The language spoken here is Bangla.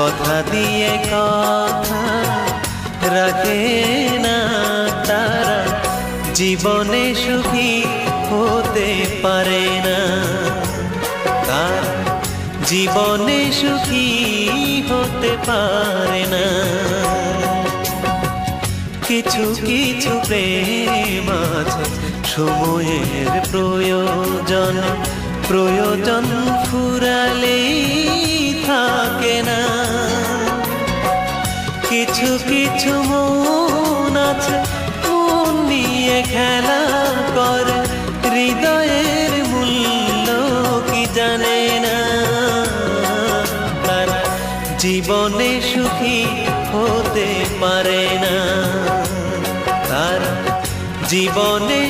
কথা দিয়ে কথা রাখে না তারা জীবনে সুখী হতে পারে না, তারা জীবনে সুখী হতে পারে না। কিছু কিছু প্রেম আছে সময়ের প্রয়োজন, প্রয়োজন ফুরালেই থাকে না। কিছু কিছু মন আছে মন নিয়ে খেলা করে, হৃদয়ের মূল্য কি জানে না, তারা জীবনে সুখী হতে পারে না, তারা জীবনে